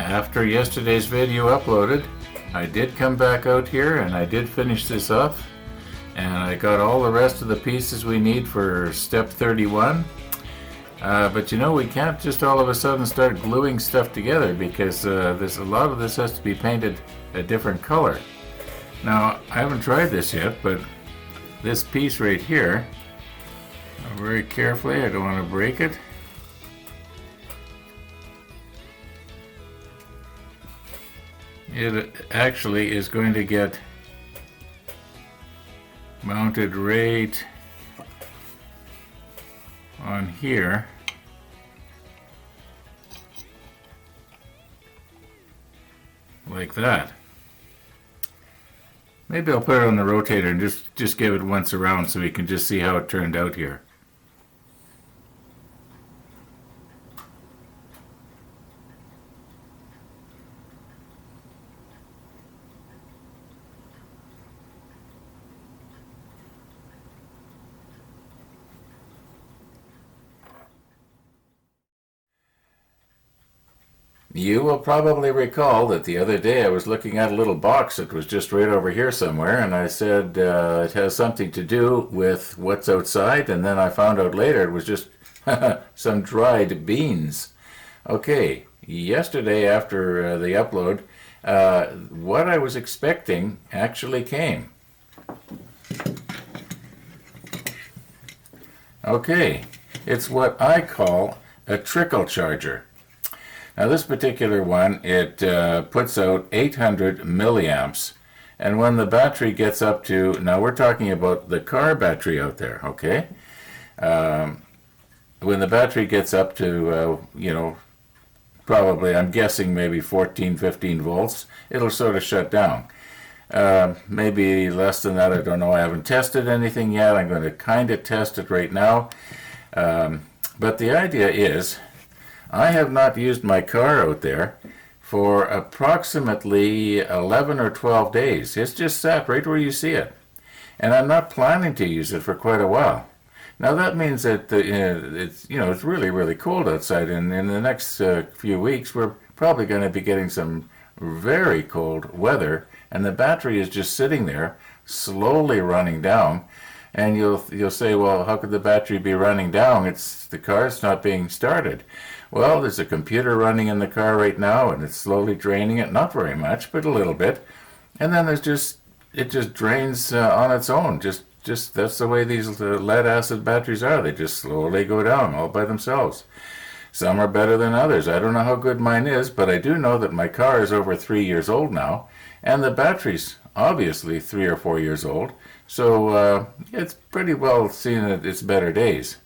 After yesterday's video uploaded, I did come back out here and I did finish this up, and I got all the rest of the pieces we need for step 31. But you know, we can't just all of a sudden start gluing stuff together because a lot of this has to be painted a different color. Now, I haven't tried this yet, but this piece right here, very carefully, I don't want to break it. It actually is going to get mounted right on here. Like that. Maybe I'll put it on the rotator and just give it once around so we can just see how it turned out here. You will probably recall that the other day I was looking at a little box that was just right over here somewhere, and I said it has something to do with what's outside, and then I found out later it was just some dried beans. Okay, yesterday after the upload, what I was expecting actually came. Okay, it's what I call a trickle charger. Now this particular one, it puts out 800 milliamps, and when the battery gets up to, now we're talking about the car battery out there, okay? When the battery gets up to, you know, probably, I'm guessing maybe 14, 15 volts, it'll sort of shut down. Maybe less than that, I don't know. I haven't tested anything yet. I'm going to kind of test it right now. But the idea is, I have not used my car out there for approximately 11 or 12 days. It's just sat right where you see it. And I'm not planning to use it for quite a while. Now that means that it's really, really cold outside, and in the next few weeks we're probably going to be getting some very cold weather, and the battery is just sitting there slowly running down. And you'll say, well, how could the battery be running down? The car's not being started. Well, there's a computer running in the car right now, and it's slowly draining it, not very much, but a little bit. And then it just drains on its own. Just that's the way these lead acid batteries are. They just slowly go down all by themselves. Some are better than others. I don't know how good mine is, but I do know that my car is over 3 years old now, and the battery's obviously 3 or 4 years old. So it's pretty well seen its better days.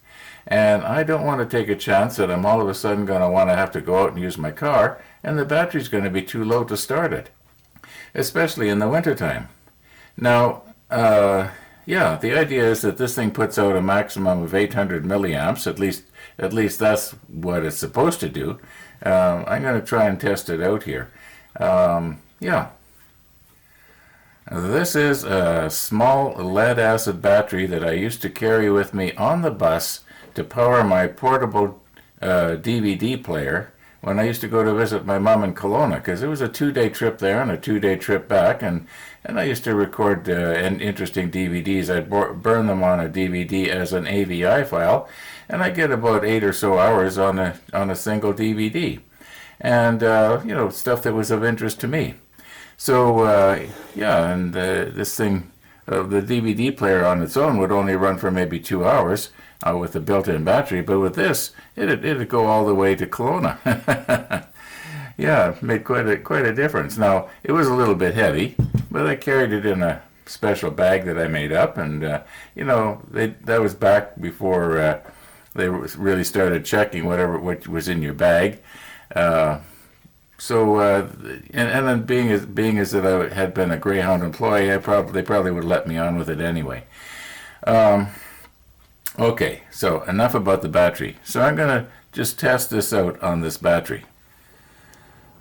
And I don't want to take a chance that I'm all of a sudden going to want to have to go out and use my car, and the battery's going to be too low to start it, especially in the wintertime. Now, yeah, the idea is that this thing puts out a maximum of 800 milliamps, at least that's what it's supposed to do. I'm going to try and test it out here. Yeah. This is a small lead acid battery that I used to carry with me on the bus to power my portable DVD player when I used to go to visit my mom in Kelowna, because it was a 2-day trip there and a 2-day trip back, and I used to record interesting DVDs. I'd burn them on a DVD as an AVI file, and I get about 8 or so hours on a single DVD, and you know, stuff that was of interest to me. So yeah, and this thing, the DVD player on its own would only run for maybe 2 hours with a built-in battery, but with this, it'd go all the way to Kelowna. Yeah, it made quite a difference. Now, it was a little bit heavy, but I carried it in a special bag that I made up, and you know, that was back before they really started checking what was in your bag. So, and then being as that I had been a Greyhound employee, they probably would let me on with it anyway. Okay, so enough about the battery. So I'm going to just test this out on this battery.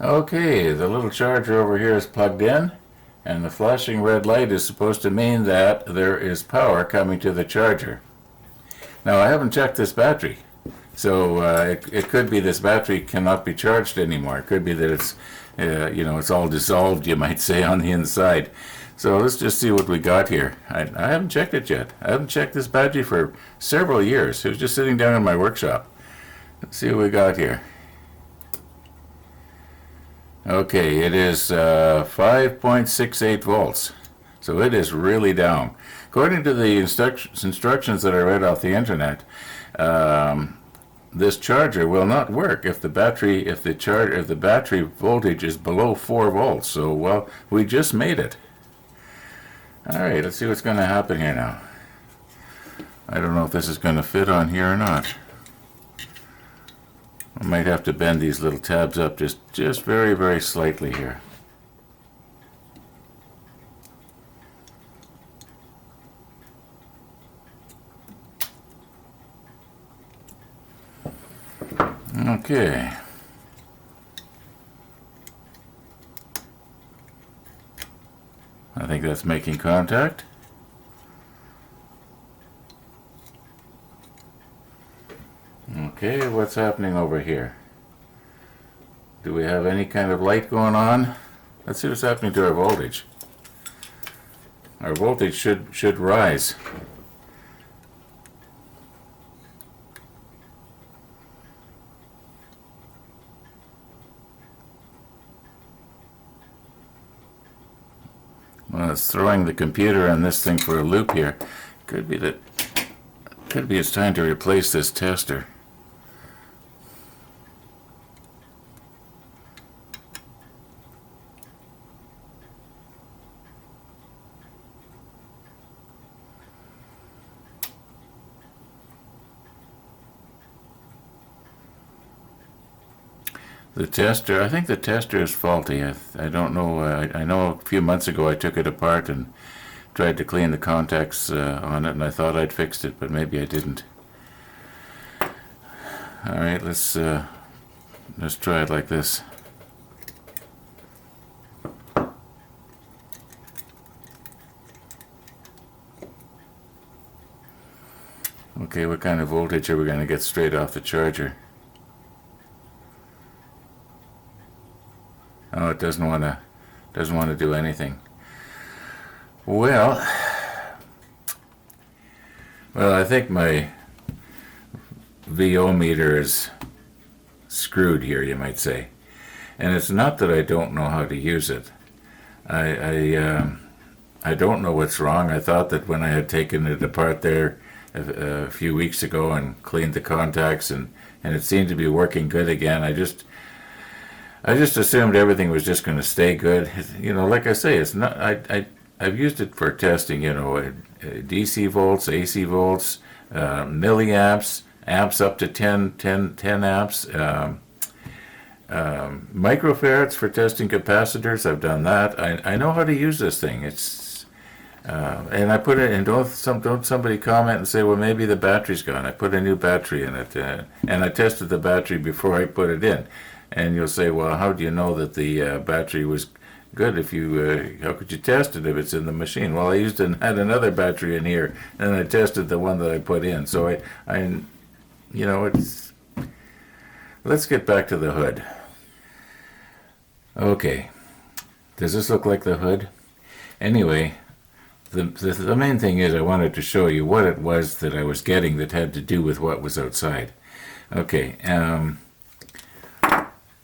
Okay, the little charger over here is plugged in, and the flashing red light is supposed to mean that there is power coming to the charger. Now, I haven't checked this battery. So it could be this battery cannot be charged anymore. It could be that it's, it's all dissolved, you might say, on the inside. So let's just see what we got here. I haven't checked it yet. I haven't checked this battery for several years. It was just sitting down in my workshop. Let's see what we got here. Okay, it is 5.68 volts. So it is really down. According to the instructions that I read off the internet, this charger will not work if the battery voltage is below 4 volts. So, well, we just made it. All right, let's see what's going to happen here now. I don't know if this is going to fit on here or not. I might have to bend these little tabs up just very, very slightly here. Okay. I think that's making contact. Okay, what's happening over here? Do we have any kind of light going on? Let's see what's happening to our voltage. Our voltage should rise. Well, it's throwing the computer and this thing for a loop here. Could be it's time to replace this tester. The tester, I think the tester is faulty. I don't know. I know a few months ago I took it apart and tried to clean the contacts on it, and I thought I'd fixed it, but maybe I didn't. All right, let's try it like this. Okay, what kind of voltage are we going to get straight off the charger? Oh, it doesn't want to do anything. Well, I think my VO meter is screwed here, you might say. And it's not that I don't know how to use it. I don't know what's wrong. I thought that when I had taken it apart there a few weeks ago and cleaned the contacts and it seemed to be working good again, I just assumed everything was just going to stay good. Like I say, it's not. I've used it for testing. DC volts, AC volts, milliamps, amps up to 10 amps, microfarads for testing capacitors. I've done that. I know how to use this thing. And I put it in. Don't somebody comment and say, well, maybe the battery's gone. I put a new battery in it, and I tested the battery before I put it in. And you'll say, well, how do you know that the battery was good? How could you test it if it's in the machine? Well, I had another battery in here, and I tested the one that I put in. So let's get back to the hood. Okay, does this look like the hood? Anyway, the main thing is I wanted to show you what it was that I was getting that had to do with what was outside. Okay,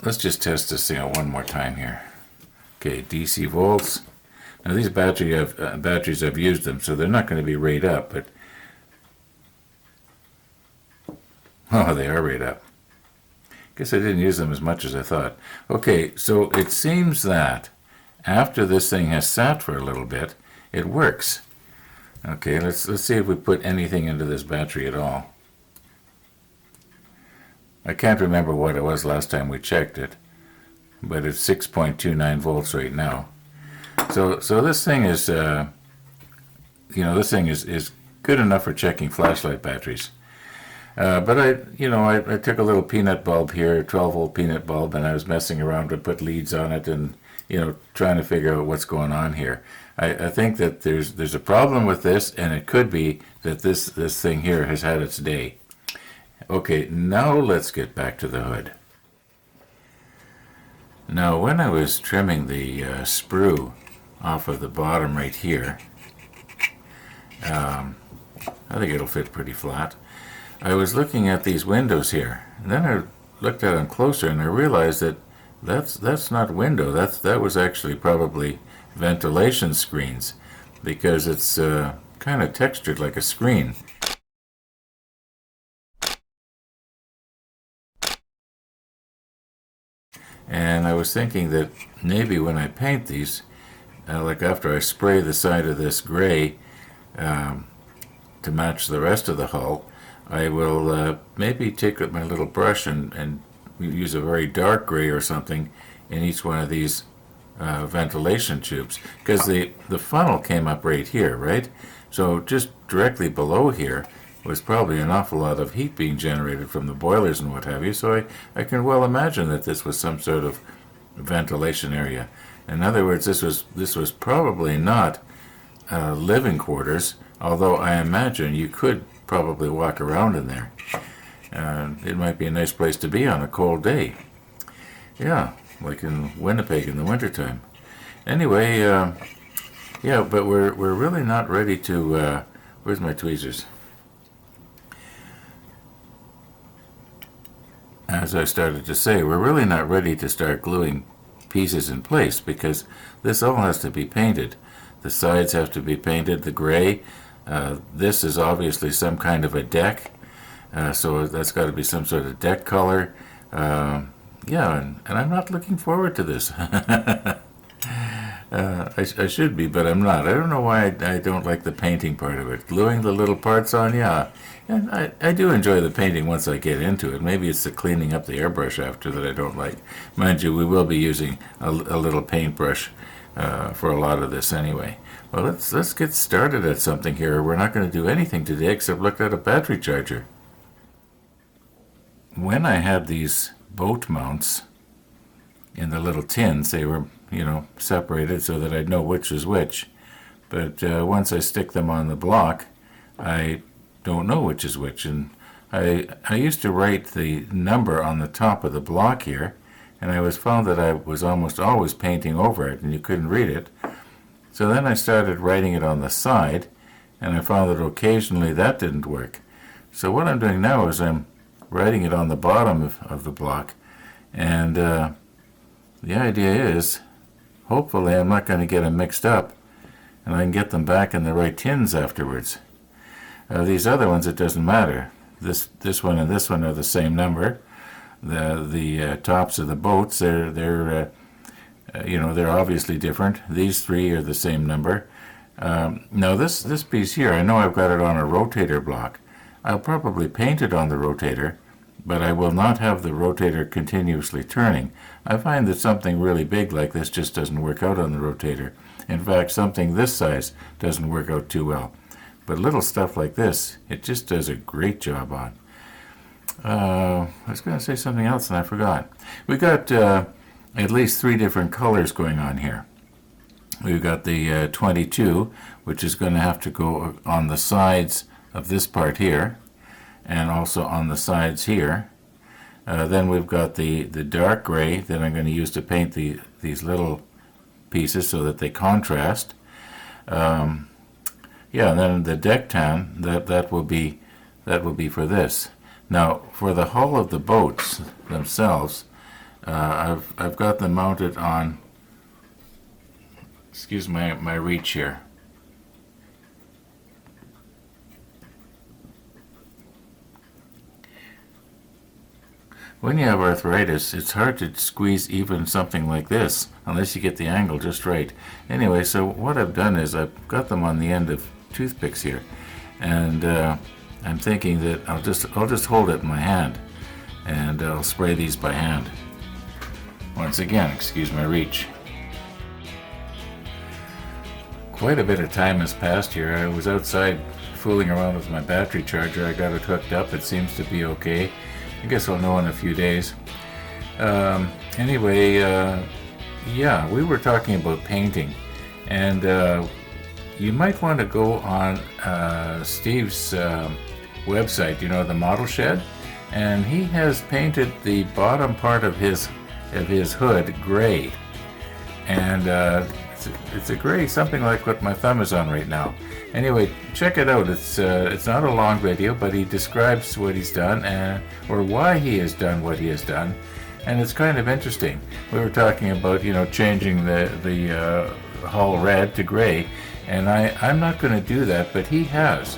let's just test this thing out one more time here. Okay, DC volts. Now these batteries, I've used them, so they're not going to be rayed up, but oh, they are rayed up. Guess I didn't use them as much as I thought. Okay, so it seems that after this thing has sat for a little bit, it works. Okay, let's see if we put anything into this battery at all. I can't remember what it was last time we checked it, but it's 6.29 volts right now. So this thing is, this thing is good enough for checking flashlight batteries. But I took a little peanut bulb here, 12-volt peanut bulb, and I was messing around to put leads on it and, trying to figure out what's going on here. I think that there's a problem with this, and it could be that this thing here has had its day. Okay, now let's get back to the hood. Now, when I was trimming the sprue off of the bottom right here, I think it'll fit pretty flat. I was looking at these windows here, and then I looked at them closer, and I realized that that's not window. That was actually probably ventilation screens, because it's kind of textured like a screen. And I was thinking that maybe when I paint these, like after I spray the side of this gray to match the rest of the hull, I will maybe take my little brush and use a very dark gray or something in each one of these ventilation tubes, because the funnel came up right here, right? So just directly below here was probably an awful lot of heat being generated from the boilers and what have you, so I can well imagine that this was some sort of ventilation area. In other words, this was probably not living quarters, although I imagine you could probably walk around in there. It might be a nice place to be on a cold day. Yeah, like in Winnipeg in the wintertime. Anyway, yeah, but we're really not ready to... where's my tweezers? As I started to say, we're really not ready to start gluing pieces in place, because this all has to be painted. The sides have to be painted, the gray. This is obviously some kind of a deck, so that's got to be some sort of deck color. Yeah, and I'm not looking forward to this. I should be, but I'm not. I don't know why I don't like the painting part of it. Gluing the little parts on, yeah. And I do enjoy the painting once I get into it. Maybe it's the cleaning up the airbrush after that I don't like. Mind you, we will be using a little paintbrush for a lot of this anyway. Well, let's get started at something here. We're not going to do anything today except look at a battery charger. When I had these boat mounts in the little tins, they were, separated so that I'd know which is which. But once I stick them on the block, I don't know which is which. And I used to write the number on the top of the block here, and I found that I was almost always painting over it, and you couldn't read it. So then I started writing it on the side, and I found that occasionally that didn't work. So what I'm doing now is I'm writing it on the bottom of the block, and the idea is, hopefully I'm not going to get them mixed up, and I can get them back in the right tins afterwards. These other ones, it doesn't matter. This one and this one are the same number. The tops of the boats, they're obviously different. These three are the same number. Now this piece here, I know I've got it on a rotator block. I'll probably paint it on the rotator, but I will not have the rotator continuously turning. I find that something really big like this just doesn't work out on the rotator. In fact, something this size doesn't work out too well. But little stuff like this, it just does a great job on. I was going to say something else and I forgot. We got at least three different colors going on here. We've got the 22, which is going to have to go on the sides of this part here, and also on the sides here. Then we've got the dark gray that I'm going to use to paint these little pieces so that they contrast. Yeah, and then the deck tan, that will be for this. Now, for the hull of the boats themselves, I've got them mounted on. Excuse my reach here. When you have arthritis, it's hard to squeeze even something like this unless you get the angle just right. Anyway, so what I've done is I've got them on the end of toothpicks here, and I'm thinking that I'll just hold it in my hand, and I'll spray these by hand. Once again, excuse my reach. Quite a bit of time has passed here. I was outside fooling around with my battery charger. I got it hooked up. It seems to be okay. I guess I'll know in a few days. Anyway, yeah, we were talking about painting, and you might want to go on Steve's website, the model shed, and he has painted the bottom part of his hood gray, and it's a gray, something like what my thumb is on right now. Anyway, check it out. It's not a long video, but he describes what he's done or why he has done what he has done, and it's kind of interesting. We were talking about changing the hull red to gray, and I'm not going to do that, but he has,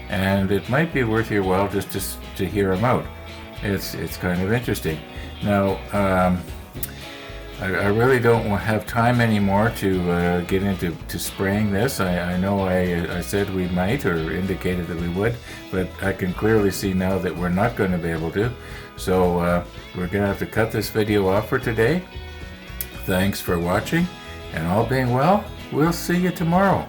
and it might be worth your while just to hear him out. It's kind of interesting. Now, I really don't have time anymore to get into spraying this. I know I said we might, or indicated that we would, but I can clearly see now that we're not going to be able to. So we're going to have to cut this video off for today. Thanks for watching, and all being well, we'll see you tomorrow.